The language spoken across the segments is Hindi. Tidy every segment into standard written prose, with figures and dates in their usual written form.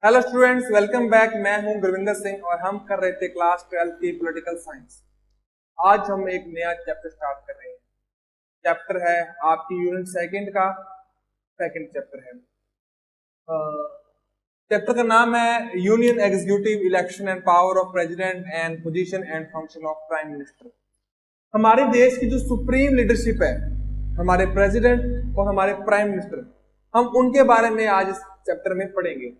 Hello students, welcome back. मैं हूं गुरविंदर सिंह और हम कर रहे थे क्लास 12 की पॉलिटिकल साइंस। आज हम एक नया चैप्टर स्टार्ट कर रहे हैं। चैप्टर है आपकी यूनिट सेकंड का सेकंड चैप्टर है। चैप्टर का नाम है union executive election and power of president and position and function of prime minister. हमारे देश की जो सुप्रीम लीडरशिप है, हमारे प्रेसिडेंट और हमारे प्राइम मिनिस्टर, हम उनके बारे में आज इस चैप्टर में पढ़ेंगे।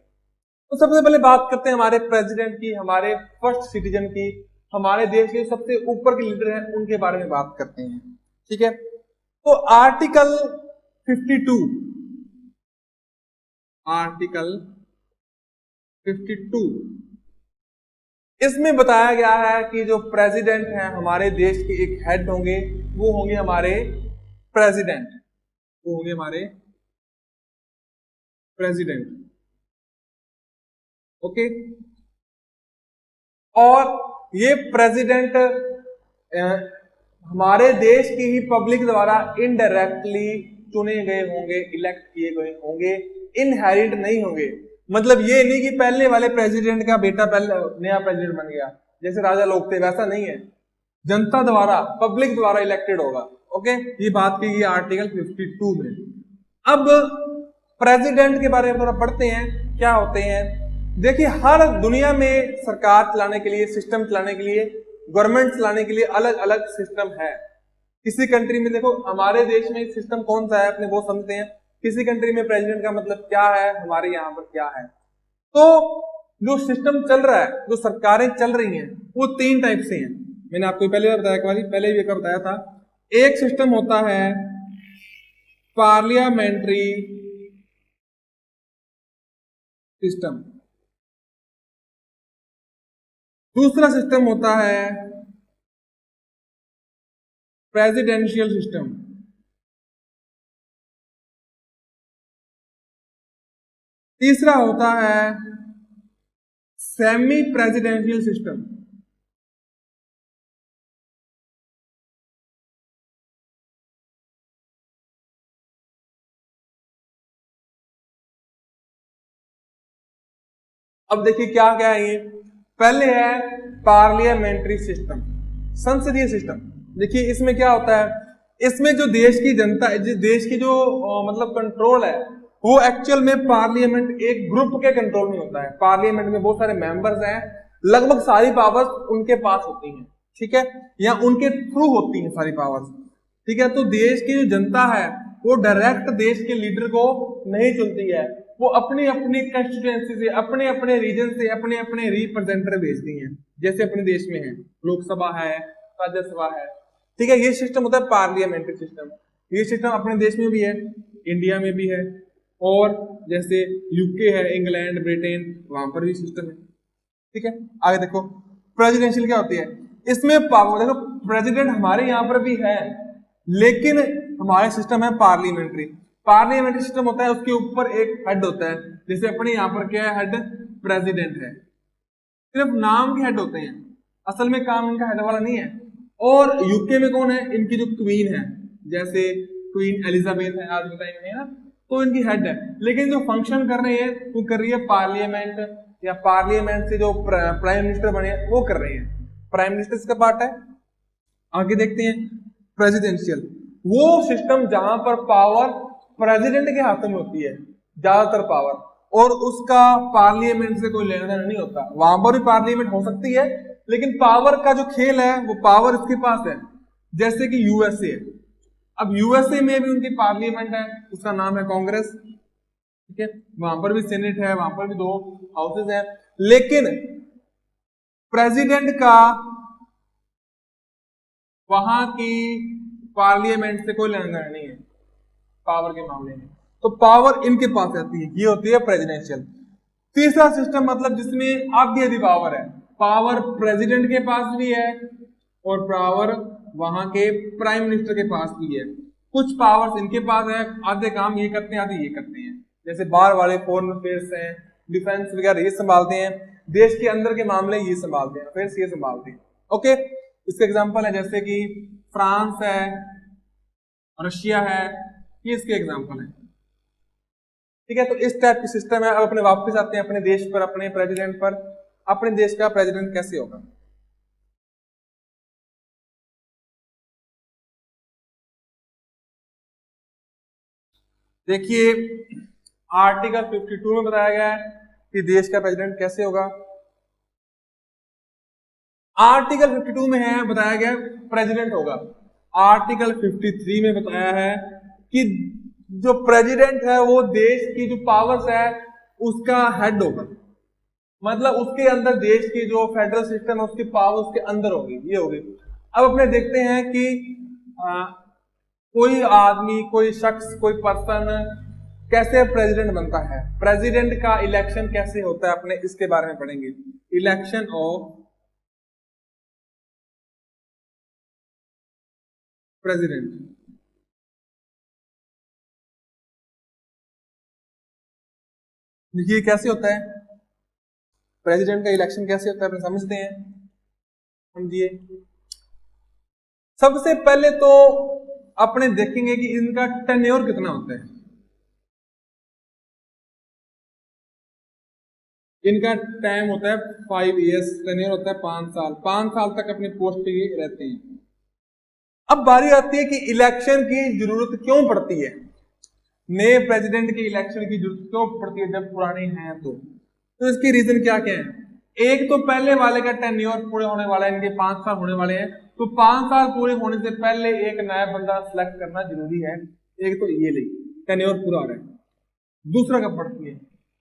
तो सबसे पहले बात करते हैं हमारे प्रेसिडेंट की, हमारे फर्स्ट सिटीजन की, हमारे देश के सबसे ऊपर के लीडर हैं उनके बारे में बात करते हैं। ठीक है, तो आर्टिकल 52 इसमें बताया गया है कि जो प्रेसिडेंट हैं हमारे देश के एक हेड होंगे, वो होंगे हमारे प्रेसिडेंट, ओके। और ये प्रेसिडेंट हमारे देश की ही पब्लिक द्वारा इनडायरेक्टली चुने गए होंगे, इलेक्ट किए गए होंगे, इनहेरिट नहीं होंगे। मतलब ये नहीं कि पहले वाले प्रेसिडेंट का बेटा पहले नया प्रेसिडेंट बन गया, जैसे राजा लोग थे, वैसा नहीं है। जनता द्वारा, पब्लिक द्वारा इलेक्टेड होगा। ओके, ये बात की गई आर्टिकल 52 में। अब प्रेसिडेंट के बारे में थोड़ा पढ़ते हैं, क्या होते हैं। देखिए, हर दुनिया में सरकार चलाने के लिए, सिस्टम चलाने के लिए, गवर्नमेंट चलाने के लिए अलग अलग सिस्टम है। किसी कंट्री में देखो, हमारे देश में सिस्टम कौन सा है अपने वो समझते हैं। किसी कंट्री में प्रेसिडेंट का मतलब क्या है, हमारे यहाँ पर क्या है। तो जो सिस्टम चल रहा है, जो सरकारें चल रही हैं, वो तीन टाइप से हैं। मैंने आपको पहले बताया, पहले भी एक बार बताया था। एक सिस्टम होता है पार्लियामेंट्री सिस्टम, दूसरा सिस्टम होता है प्रेसिडेंशियल सिस्टम, तीसरा होता है सेमी प्रेसिडेंशियल सिस्टम। अब देखिए क्या क्या है ये। पहले है पार्लियामेंट्री सिस्टम, संसदीय सिस्टम। देखिए इसमें क्या होता है, इसमें जो देश की जनता, देश की जो मतलब कंट्रोल है, वो एक्चुअल में पार्लियामेंट एक ग्रुप के कंट्रोल में होता है। पार्लियामेंट में बहुत सारे मेंबर्स हैं, लगभग सारी पावर्स उनके पास होती हैं। ठीक है, या उनके थ्रू होती हैं सारी पावर्स। ठीक है, तो देश की जो जनता है वो डायरेक्ट देश के लीडर को नहीं चुनती है, वो अपनी अपनी कंस्टिट्यूएंसी से, अपने अपने रीजन से अपने अपने रिप्रेजेंटेटिव भेजती हैं। जैसे अपने देश में है, लोकसभा है, राज्यसभा है। ठीक है, ये सिस्टम होता है पार्लियामेंट्री सिस्टम। ये सिस्टम अपने देश में भी है, इंडिया में भी है, और जैसे यूके है, इंग्लैंड, ब्रिटेन, वहां पर भी सिस्टम है। ठीक है, आगे देखो प्रेसिडेंशियल क्या होती है। इसमें पावर देखो, प्रेसिडेंट हमारे यहाँ पर भी है, लेकिन हमारे सिस्टम है पार्लियामेंट्री। पार्लियामेंट्री सिस्टम होता है, उसके ऊपर एक हेड होता है। जैसे अपने यहाँ पर क्या है, हेड प्रेसिडेंट है, सिर्फ नाम के हेड होते हैं, असल में काम इनका हेड वाला नहीं है। और यूके में कौन है, इनकी जो क्वीन है, जैसे क्वीन एलिजाबेथ है आज के टाइम में, है ना, तो इनकी हेड है। लेकिन जो फंक्शन कर रही है वो कर रही है पार्लियामेंट, या पार्लियामेंट से जो प्राइम मिनिस्टर बने वो कर रहे हैं। प्राइम मिनिस्टर इसका पार्ट है। आगे देखते हैं प्रेसिडेंशियल, वो सिस्टम जहां पर पावर प्रेसिडेंट के हाथों में होती है, ज्यादातर पावर, और उसका पार्लियामेंट से कोई लेना देना नहीं होता। वहां पर भी पार्लियामेंट हो सकती है, लेकिन पावर का जो खेल है वो पावर इसके पास है। जैसे कि यूएसए, अब यूएसए में भी उनकी पार्लियामेंट है, उसका नाम है कांग्रेस। ठीक है, वहां पर भी सेनेट है, वहां पर भी दो हाउसेज है, लेकिन प्रेसिडेंट का वहां की पार्लियामेंट से कोई लेना देना नहीं है पावर के मामले में। तो पावर इनके पास आती है, ये होती है प्रेसिडेंशियल। तीसरा सिस्टम मतलब जिसमें आधी आधी पावर है, पावर प्रेसिडेंट के पास भी है और पावर वहां के प्राइम मिनिस्टर के पास भी है। कुछ पावर्स इनके पास है, आधे काम ये करते हैं, आधे ये करते हैं। जैसे बाहर वाले फॉरेन अफेयर्स हैं, डिफेंस वगैरह ये संभालते हैं, देश के अंदर के मामले ये संभालते हैं, अफेयर्स ये संभालते हैं। ओके, इसके एग्जांपल है जैसे कि फ्रांस है, रशिया है, ये इसके एग्जांपल है। ठीक है, तो इस टाइप की सिस्टम है। अब अपने वापस आते हैं अपने देश पर, अपने प्रेसिडेंट पर। अपने देश का प्रेसिडेंट कैसे होगा? देखिए आर्टिकल 52 में बताया गया है कि देश का प्रेसिडेंट कैसे होगा। आर्टिकल 52 में है बताया गया प्रेसिडेंट होगा। आर्टिकल 53 में बताया है कि जो प्रेसिडेंट है वो देश की जो पावर्स है उसका हेड होगा, मतलब उसके अंदर देश की जो फेडरल सिस्टम है उसकी पावर उसके अंदर होगी, ये होगी। अब अपने देखते हैं कि आ, कोई आदमी, कोई शख्स, कोई पर्सन कैसे प्रेसिडेंट बनता है, प्रेसिडेंट का इलेक्शन कैसे होता है, अपने इसके बारे में पढ़ेंगे। Election of president. ये कैसे होता है, प्रेसिडेंट का इलेक्शन कैसे होता है, अपने समझते हैं, समझिए। सबसे पहले तो अपने देखेंगे कि इनका टेन्योर कितना होता है। इनका टाइम होता है 5 ईयर्स, टेन्योर होता है 5 साल। 5 साल तक अपनी पोस्ट पे ये रहते हैं। अब बारी आती है कि इलेक्शन की जरूरत क्यों पड़ती है, नए प्रेसिडेंट के इलेक्शन की जरूरत क्यों पड़ती है जब पुराने हैं तो इसकी रीजन क्या क्या है। एक तो पहले वाले का टेन्योर पूरे होने वाला है, इनके 5 साल होने वाले हैं, तो 5 साल पूरे होने से पहले एक नया बंदा सिलेक्ट करना जरूरी है। एक तो ये ले टेन्योर पूरा हो रहा है। दूसरा कब पड़ती है,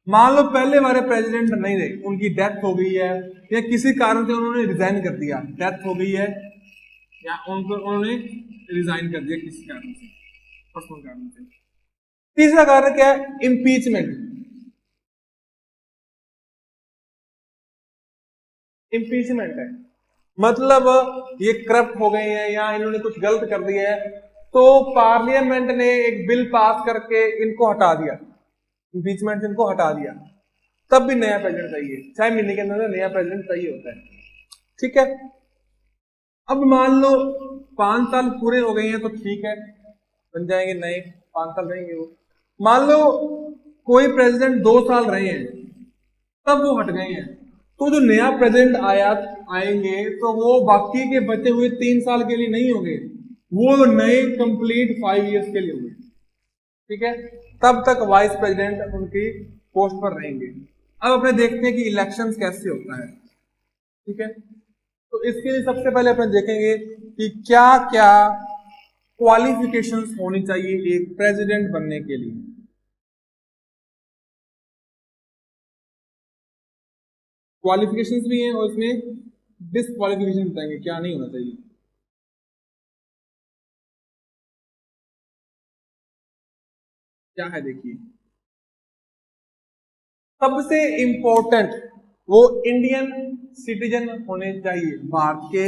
मान लो पहले वाले प्रेसिडेंट नहीं रहे, उनकी डेथ हो गई है या किसी कारण से उन्होंने रिजाइन कर दिया, डेथ हो गई है या उन्होंने रिजाइन कर दिया किसी कारण से, पर्सनल कारण से। तीसरा कारण क्या है, इम्पीचमेंट। इम्पीचमेंट है मतलब ये करप्ट हो गए हैं या इन्होंने कुछ गलत कर दिया है, तो पार्लियामेंट ने एक बिल पास करके इनको हटा दिया, इम्पीचमेंट से इनको हटा दिया, तब भी नया प्रेसिडेंट चाहिए, 6 महीने के अंदर नया प्रेसिडेंट चाहिए होता है। ठीक है, अब मान लो 5 साल पूरे हो गए हैं तो ठीक है, बन जाएंगे नए, 5 साल रहेंगे वो। मान लो कोई प्रेसिडेंट 2 साल रहे हैं तब वो हट गए हैं, तो जो नया प्रेसिडेंट आएंगे तो वो बाकी के बचे हुए 3 साल के लिए नहीं होंगे, वो नए कंप्लीट 5 ईयर्स के लिए होंगे। ठीक है, तब तक वाइस प्रेसिडेंट उनकी पोस्ट पर रहेंगे। अब अपने देखते हैं कि इलेक्शंस कैसे होता है। ठीक है, तो इसके लिए सबसे पहले अपन देखेंगे कि क्या क्या क्वालिफिकेशंस होनी चाहिए एक प्रेसिडेंट बनने के लिए। क्वालिफिकेशंस भी हैं और इसमें डिसक्वालिफिकेशन बताएंगे क्या नहीं होना चाहिए। क्या है देखिए, सबसे इंपॉर्टेंट वो इंडियन सिटीजन होने चाहिए, भारत के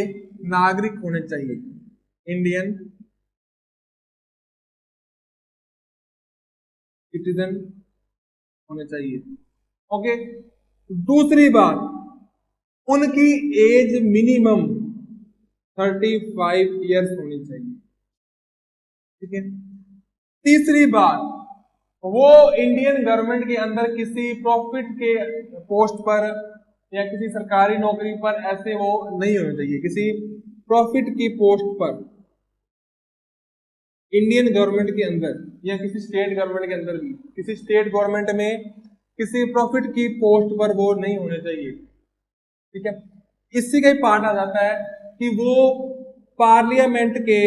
नागरिक होने चाहिए, इंडियन सिटीजन होने चाहिए। ओके, दूसरी बात, उनकी एज मिनिमम 35 ईयर्स होनी चाहिए। ठीक है, तीसरी बात, वो इंडियन गवर्नमेंट के अंदर किसी प्रॉफिट के पोस्ट पर या किसी सरकारी नौकरी पर ऐसे वो नहीं होने चाहिए, किसी प्रॉफिट की पोस्ट पर इंडियन गवर्नमेंट के अंदर या किसी स्टेट गवर्नमेंट के अंदर भी, किसी स्टेट गवर्नमेंट में किसी प्रॉफिट की पोस्ट पर वो नहीं होने चाहिए। ठीक है, इससे कई पार्ट आ जाता है कि वो पार्लियामेंट के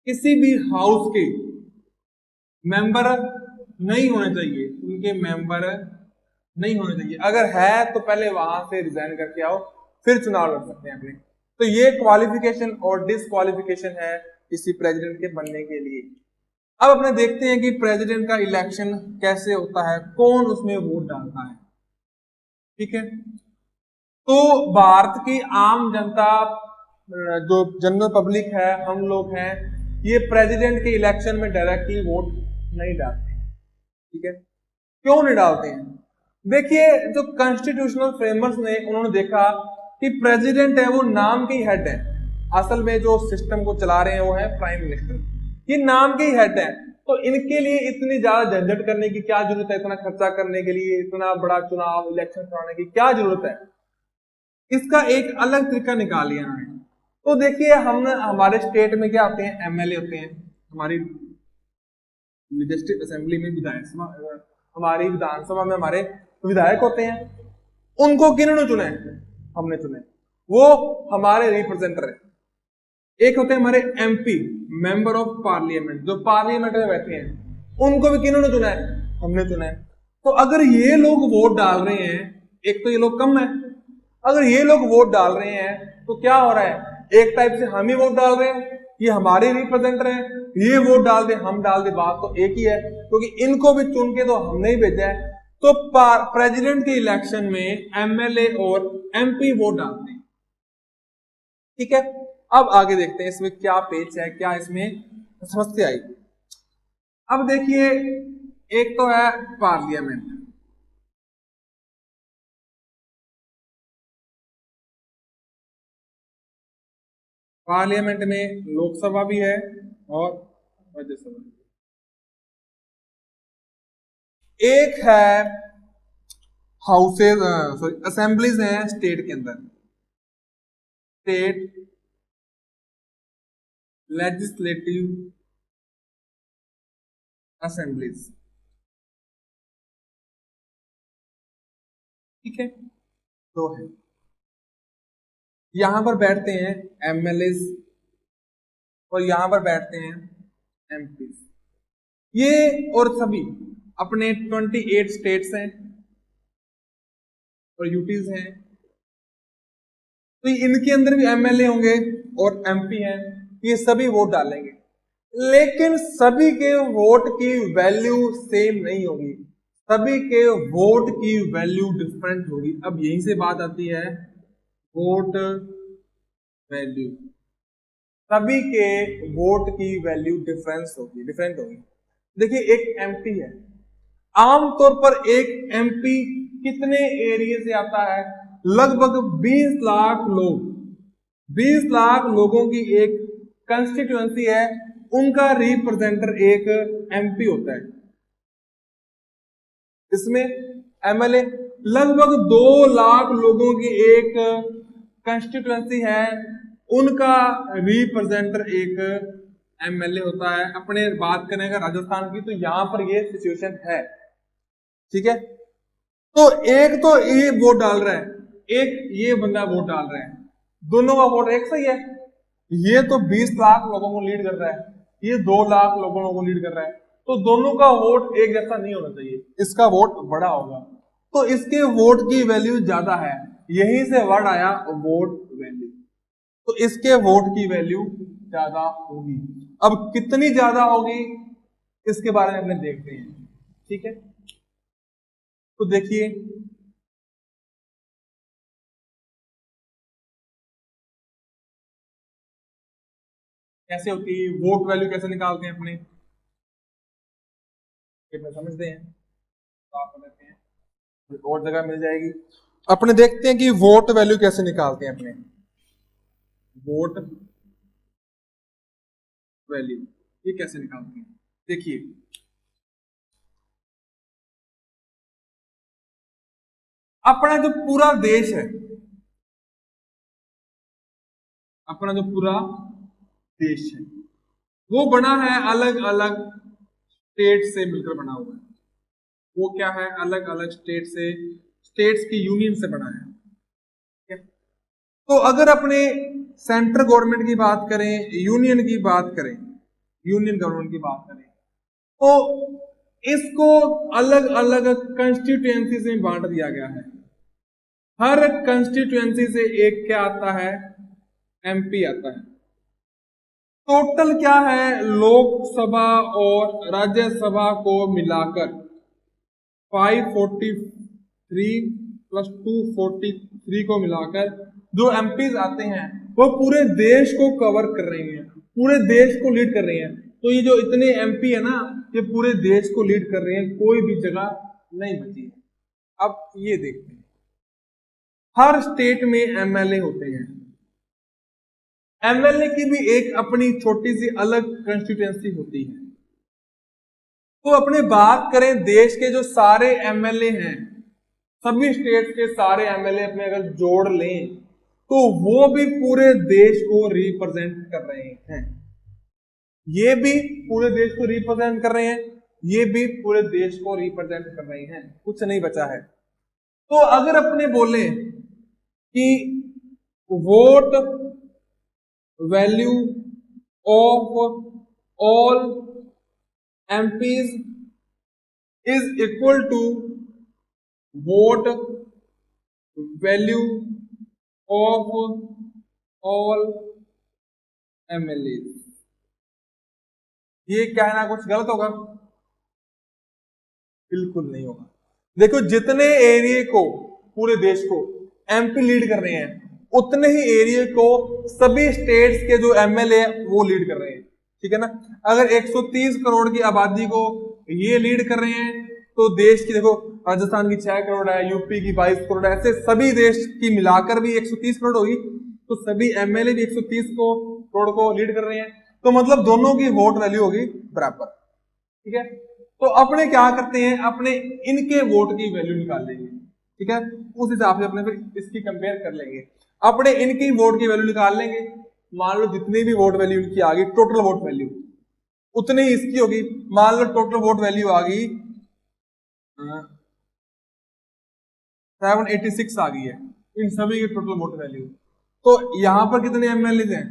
किसी भी हाउस के मेंबर नहीं होने चाहिए, उनके मेंबर नहीं होने चाहिए, अगर है तो पहले वहां से रिजाइन करके आओ फिर चुनाव लड़ सकते हैं अपने। तो ये क्वालिफिकेशन और डिसक्वालिफिकेशन है किसी प्रेसिडेंट के बनने के लिए। अब अपने देखते हैं कि प्रेसिडेंट का इलेक्शन कैसे होता है, कौन उसमें वोट डालता है। ठीक है, तो भारत की आम जनता, जो जनरल पब्लिक है, हम लोग हैं, ये प्रेसिडेंट के इलेक्शन में डायरेक्टली वोट नहीं डालते। ठीक है, क्यों नहीं डालते हैं, देखिए जो कॉन्स्टिट्यूशनल फ्रेमर्स ने उन्होंने देखा कि प्रेसिडेंट है वो नाम के ही हेड है, असल में जो सिस्टम को चला रहे हैं वो है प्राइम मिनिस्टर, ये नाम के ही हेड है, तो इनके लिए इतनी ज्यादा झंझट करने की क्या जरूरत है, इतना खर्चा करने के लिए, इतना बड़ा चुनाव इलेक्शन कराने की क्या जरूरत है। इसका एक अलग तरीका निकाल लिया इन्होंने। तो देखिए हम हमारे स्टेट में क्या होते हैं, एमएलए होते हैं, हमारी लेजिस्लेटिव असेंबली में विधायक, हमारी विधानसभा में हमारे विधायक होते हैं। उनको किन्होंने चुना है, हमने चुने, वो हमारे रिप्रेजेंटर है। एक होते हैं हमारे एमपी, मेंबर ऑफ पार्लियामेंट, जो पार्लियामेंट में बैठे हैं, उनको भी किन्होंने चुना है, हमने चुना है। तो अगर ये लोग वोट डाल रहे हैं, एक तो ये लोग कम है, अगर ये लोग वोट डाल रहे हैं तो क्या हो रहा है, एक टाइप से हम ही वोट डाल रहे हैं, ये हमारे रिप्रेजेंटर हैं, ये वोट डाल दे हम डाल दे, बात तो एक ही है, क्योंकि इनको भी चुन के तो हमने ही भेजा है। तो प्रेसिडेंट के इलेक्शन में एमएलए और एमपी वोट डालते हैं। ठीक है, अब आगे देखते हैं इसमें क्या पेच है, क्या इसमें समस्या आई। अब देखिए, एक तो है पार्लियामेंट, पार्लियामेंट में लोकसभा भी है और राज्यसभा भी। एक है हाउसेज, सॉरी असेंबलीज हैं स्टेट के अंदर, स्टेट लेजिस्लेटिव असेंबलीज। ठीक है, तो है, यहां पर बैठते हैं एमएलए और यहां पर बैठते हैं एमपी। ये और सभी अपने 28 स्टेट्स हैं और यूटीज हैं, तो इनके अंदर भी एमएलए होंगे और एमपी हैं, ये सभी वोट डालेंगे, लेकिन सभी के वोट की वैल्यू सेम नहीं होगी, सभी के वोट की वैल्यू डिफरेंट होगी। अब यहीं से बात आती है वोट वैल्यू, सभी के वोट की वैल्यू डिफरेंट होगी। देखिए एक एमपी है, आमतौर पर एक एमपी कितने एरिया से आता है, लगभग 20 लाख लोग, 20 लाख लोगों की एक कंस्टिट्यूएंसी है, उनका रिप्रेजेंटर एक एमपी होता है। इसमें एमएलए लगभग 2 लाख लोगों की एक कंस्टिट्यूएंसी है, उनका रिप्रेजेंटर एक एमएलए होता है। अपने बात करें अगर राजस्थान की, तो यहां पर ये सिचुएशन है। ठीक है, तो एक तो ये वोट डाल रहा है, एक ये बंदा वोट डाल रहा है, दोनों का वोट एक सही है। ये तो 20 लाख लोगों को लीड कर रहा है, ये 2 लाख लोगों को लीड कर रहा है, तो दोनों का वोट एक जैसा नहीं होना चाहिए, इसका वोट बड़ा होगा, तो इसके वोट की वैल्यू ज्यादा है, यहीं से वर्ड आया वोट वैल्यू, तो इसके वोट की वैल्यू ज्यादा होगी। अब कितनी ज्यादा होगी इसके बारे में अपने देखते हैं। ठीक है, तो देखिए कैसे होती है वोट वैल्यू, कैसे निकालते हैं अपने, कितना समझते हैं तो आप देते हैं, और जगह मिल जाएगी। अपने देखते हैं कि वोट वैल्यू कैसे निकालते हैं अपने, वोट वैल्यू ये कैसे निकालते हैं। देखिए अपना जो पूरा देश है, अपना जो पूरा देश है वो बना है अलग अलग स्टेट से मिलकर बना हुआ है। वो क्या है, अलग अलग स्टेट से, स्टेट्स की यूनियन से बना है। ठीक है? तो अगर अपने सेंट्रल गवर्नमेंट की बात करें, यूनियन की बात करें, यूनियन गवर्नमेंट की बात करें, तो इसको अलग अलग कंस्टिट्यूएंसी में बांट दिया गया है। हर कंस्टिट्यूएंसी से एक क्या आता है, एमपी आता है। टोटल क्या है, लोकसभा और राज्यसभा को मिलाकर 543 प्लस 243 को मिलाकर जो एमपीज आते हैं वो पूरे देश को कवर कर रही हैं, पूरे देश को लीड कर रही हैं। तो ये जो इतने एमपी है ना, ये पूरे देश को लीड कर रहे हैं, कोई भी जगह नहीं बची है। अब ये देखते हैं, हर स्टेट में एमएलए होते हैं, एमएलए की भी एक अपनी छोटी सी अलग कंस्टिट्यूएंसी होती है। तो अपने बात करें देश के जो सारे एमएलए हैं, सभी स्टेट्स के सारे एमएलए अपने अगर जोड़ लें तो वो भी पूरे देश को रिप्रेजेंट कर रहे हैं। ये भी पूरे देश को रिप्रेजेंट कर रहे हैं, ये भी पूरे देश को रिप्रेजेंट कर रहे हैं, कुछ नहीं बचा है। तो अगर अपने बोले कि vote value of all MPs is equal to vote value of all MLA, ये कहना कुछ गलत होगा? बिल्कुल नहीं होगा। देखो, जितने एरिया को पूरे देश को एमपी लीड कर रहे हैं, उतने ही एरिया को सभी स्टेट्स के जो एमएलए वो लीड कर रहे हैं, ठीक है ना। अगर 130 करोड़ की आबादी को ये लीड कर रहे हैं तो देश की, देखो राजस्थान की 6 करोड़ है, यूपी की 22 करोड़ है, ऐसे सभी देश की मिलाकर भी 130 करोड़ होगी, तो सभी एमएलए भी 130 करोड़ को लीड कर रहे हैं, तो मतलब दोनों की वोट वैल्यू होगी बराबर, ठीक है। तो अपने क्या करते हैं, अपने इनके वोट की वैल्यू निकाल लेंगे, ठीक है, उस हिसाब से अपने फिर इसकी कंपेयर कर लेंगे। अपने इनकी वोट की वैल्यू निकाल लेंगे, मान लो जितनी भी वोट वैल्यू इनकी आ गई, टोटल वोट वैल्यू उतनी ही इसकी होगी। मान लो टोटल वोट वैल्यू आ गई 786 आ गई है, इन सभी की टोटल वोट वैल्यू। तो यहां पर कितने एमएलए हैं?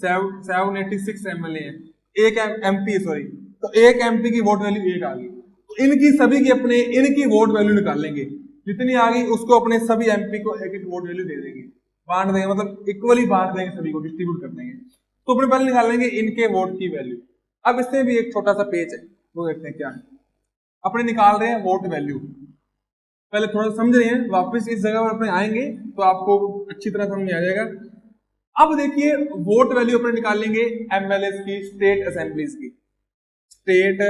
786 एमएलए हैं, एक एमपी, सॉरी, तो एक एमपी की वोट वैल्यू 1 आ गई, तो इनकी सभी की अपने इनकी वोट वैल्यू निकाल लेंगे, जितनी आ गई उसको अपने सभी एमपी को एक एक वोट वैल्यू दे देंगे, बांट देंगे, मतलब इक्वली बांट देंगे, सभी को डिस्ट्रीब्यूट कर देंगे। तो अपने पहले निकाल लेंगे इनके वोट की वैल्यू। अब इसमें भी एक छोटा सा पेज है, वो देखते हैं क्या है। अपने निकाल रहे हैं वोट वैल्यू, पहले थोड़ा समझ रहे हैं, वापस इस जगह पर अपने आएंगे तो आपको अच्छी तरह समझ में आ जाएगा। अब देखिए, वोट वैल्यू अपने निकाल लेंगे एमएलए की, स्टेट असेंबलीज की, स्टेट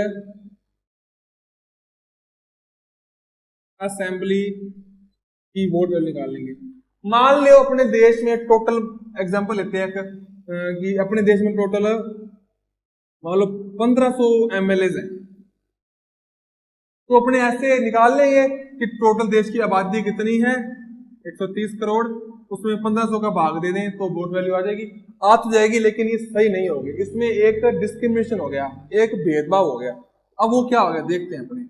असेंबली की वोट वैल्यू निकाल लेंगे। मान लो अपने देश में टोटल, एग्जांपल लेते हैं कि अपने देश में टोटल मान लो 1500 एमएलए हैं, तो अपने ऐसे निकाल लेंगे कि टोटल देश की आबादी कितनी है, 130 करोड़, उसमें 1500 का भाग दे दें तो वोट वैल्यू आ जाएगी। आ तो जाएगी, लेकिन ये सही नहीं होगी, इसमें एक डिस्क्रिमिनेशन हो गया, एक भेदभाव हो गया। अब वो क्या हो गया देखते हैं अपने।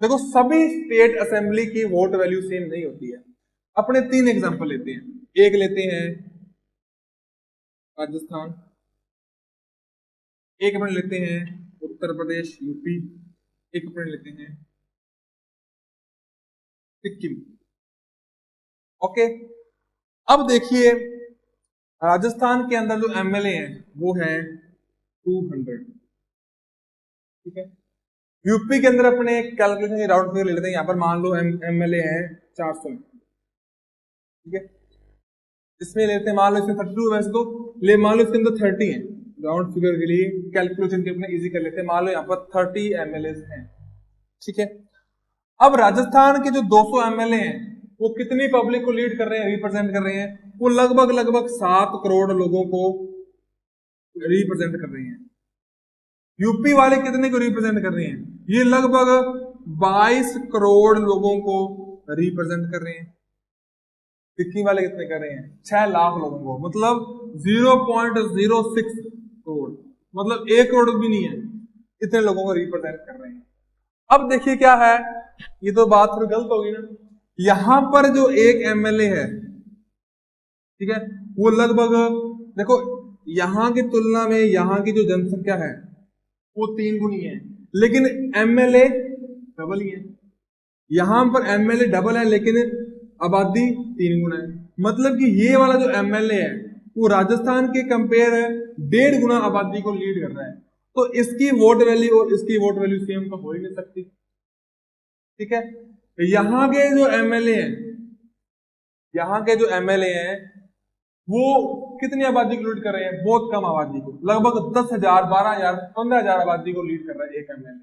देखो, सभी स्टेट असेंबली की वोट वैल्यू सेम नहीं होती है। अपने 3 एग्जांपल लेते हैं, एक लेते हैं राजस्थान, एक अपने लेते हैं उत्तर प्रदेश यूपी, एक अपने लेते हैं सिक्किम। ओके, अब देखिए राजस्थान के अंदर जो एमएलए हैं वो है 200, ठीक है। यूपी के अंदर अपने कैलकुलेशन राउंड फिगर ले लेते हैं, यहां पर मान लो एमएलए हैं 400, ठीक है। इसमें लेते हैं, मान लो इसमें 32 वैसे तो ले, मान लो इसके अंदर 30 है, राउंड फिगर के लिए कैलकुलेशन के अपने इजी कर लेते हैं, मान लो यहाँ पर 30 एमएलए हैं, ठीक है। अब राजस्थान के जो 200 एमएलए हैं वो कितनी पब्लिक को लीड कर रहे हैं, रिप्रेजेंट कर रहे हैं? वो लगभग 7 करोड़ लोगों को रिप्रेजेंट कर रहे हैं। यूपी वाले कितने को रिप्रेजेंट कर रहे हैं? ये लगभग 22 करोड़ लोगों को रिप्रेजेंट कर रहे हैं। सिक्किम वाले कितने कर रहे हैं? 6 लाख लोगों को, मतलब 0.06 करोड़, मतलब 1 करोड़ भी नहीं है, इतने लोगों को रिप्रेजेंट कर रहे हैं। अब देखिए क्या है, ये तो बात थोड़ी गलत होगी ना। यहां पर जो एक एमएलए है, ठीक है, वो लगभग, देखो यहां की तुलना में यहां की जो जनसंख्या है वो 3 गुनी है, लेकिन एमएलए डबल ही है। यहां पर एमएलए डबल है लेकिन आबादी 3 गुना है, मतलब कि ये वाला जो एमएलए है वो राजस्थान के कंपेयर 1.5 गुना आबादी को लीड कर रहा है। तो इसकी वोट वैल्यू और इसकी वोट वैल्यू सेम तो हो ही नहीं सकती, ठीक है। यहां के जो एमएलए हैं, यहां के जो एमएलए हैं वो कितनी आबादी को लीड कर रहे हैं? बहुत कम आबादी को, लगभग 10,000, 12,000, 15,000 आबादी को लीड कर रहा है एक एमएलए।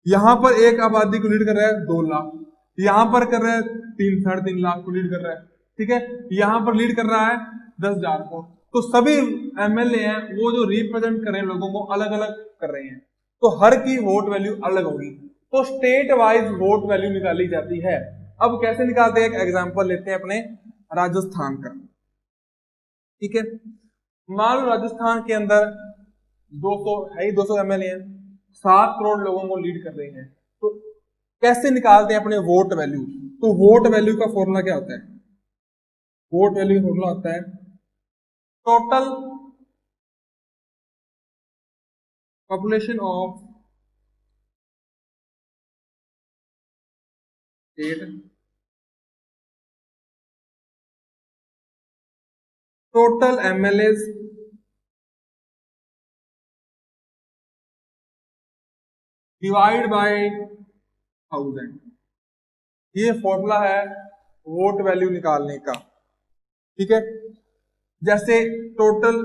यहां पर एक आबादी को लीड कर रहा है 2 लाख, यहां पर कर रहा है 3, 3.5 लाख को लीड कर रहा है, ठीक है। यहां पर लीड कर रहा है 10,000 को। तो सभी एमएलए हैं वो जो रिप्रेजेंट कर रहे हैं लोगों को अलग अलग कर रहे हैं, तो हर की वोट वैल्यू अलग होगी। तो स्टेट वाइज वोट वैल्यू निकाली जाती है। अब कैसे निकालते हैं, एक एग्जांपल लेते हैं अपने राजस्थान का। ठीक है, मान लो राजस्थान के अंदर 200 है ही 200 एमएलए हैं, 7 करोड़ लोगों को लीड कर रहे हैं। तो कैसे निकालते हैं अपने वोट वैल्यू? तो वोट वैल्यू का फॉर्मूला क्या होता है? वोट वैल्यू का फॉर्मूला होता है total population of state total MLA divide by 1000। ये फॉर्मूला है वोट वैल्यू निकालने का। ठीक है, जैसे टोटल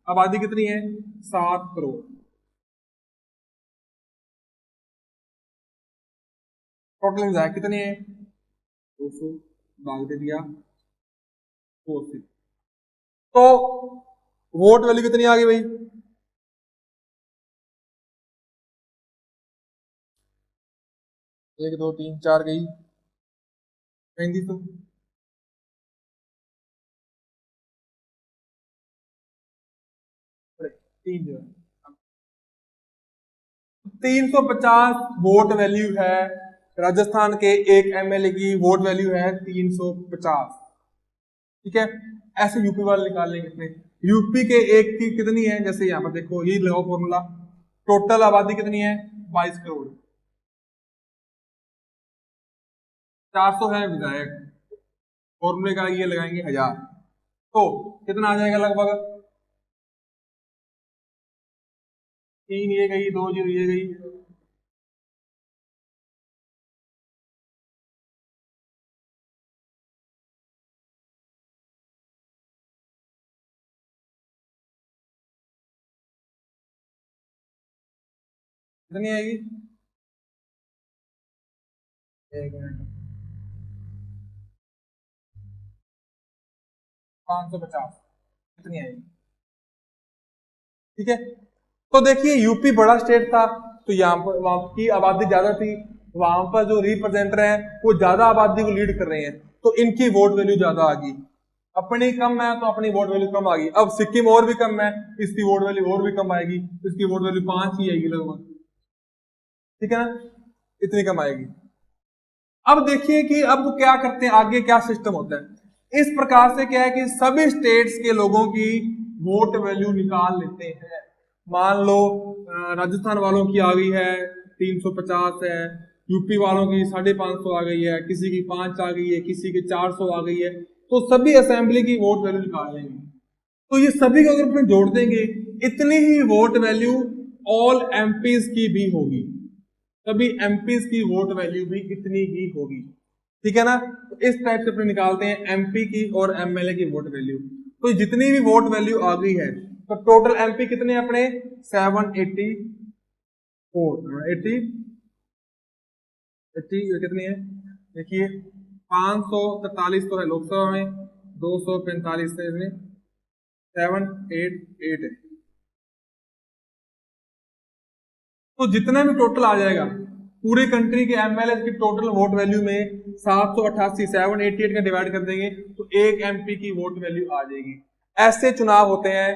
आबादी कितनी है? 7 करोड़। टोटल है कितनी है? 200 भाग दे दिया 4 से। तो वोट वैल्यू कितनी आ गई भाई? 1 2 3 4 गई 3500। 350 वोट वैल्यू है राजस्थान के एक एमएलए की। वोट वैल्यू है 350। ठीक है, ऐसे यूपी वाले निकाल लेंगे कितने? यूपी के एक की कितनी है? जैसे यहां पर देखो, ये लगाओ फॉर्मूला। टोटल आबादी कितनी है? 22 करोड़। 400 है विधायक, फॉर्मूले का ये लगाएंगे 1000। तो कितना आ जाएगा लगभग? 3 ये गई, 2 0 ये गई, 1 मिनट, 550 कितनी आएगी? ठीक है, तो देखिए यूपी बड़ा स्टेट था, तो यहाँ पर वहां की आबादी ज्यादा थी, वहां पर जो रिप्रेजेंटर हैं वो ज्यादा आबादी को लीड कर रहे हैं, तो इनकी वोट वैल्यू ज्यादा आ गई। अपनी कम है तो अपनी वोट वैल्यू कम आ गई। अब सिक्किम और भी कम है, इसकी वोट वैल्यू और भी कम आएगी, इसकी वोट वैल्यू 5 ही आएगी लगभग। ठीक है ना, इतनी कम आएगी। अब देखिए कि अब क्या करते हैं, आगे क्या सिस्टम होता है। इस प्रकार से क्या है कि सभी स्टेट्स के लोगों की वोट वैल्यू निकाल लेते हैं। मान लो राजस्थान वालों की आ गई है 350 है, यूपी वालों की 550 आ गई है, किसी की 5 आ गई है, किसी की 400 आ गई है, तो सभी असेंबली की वोट वैल्यू निकाल लेंगे। तो ये सभी को अगर अपने जोड़ देंगे, इतनी ही वोट वैल्यू ऑल एमपीज की भी होगी। सभी एमपीज की वोट वैल्यू भी इतनी ही होगी। ठीक है ना, तो इस टाइप से अपने निकालते हैं एमपी की और एमएलए की वोट वैल्यू। तो जितनी भी वोट वैल्यू आ गई है, तो टोटल एमपी कितने अपने? 784 80 कितनी है देखिए, 543 तो है लोकसभा में, 245 है इसमें, 788 है। तो जितना भी टोटल आ जाएगा पूरे कंट्री के एमएलए की टोटल वोट वैल्यू में 788 का डिवाइड कर देंगे तो एक एमपी की वोट वैल्यू आ जाएगी। ऐसे चुनाव होते हैं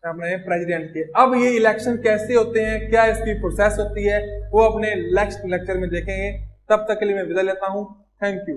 अपने प्रेसिडेंट के। अब ये इलेक्शन कैसे होते हैं, क्या इसकी प्रोसेस होती है, वो अपने नेक्स्ट लेक्चर में देखेंगे। तब तक के लिए मैं विदा लेता हूं। Thank you.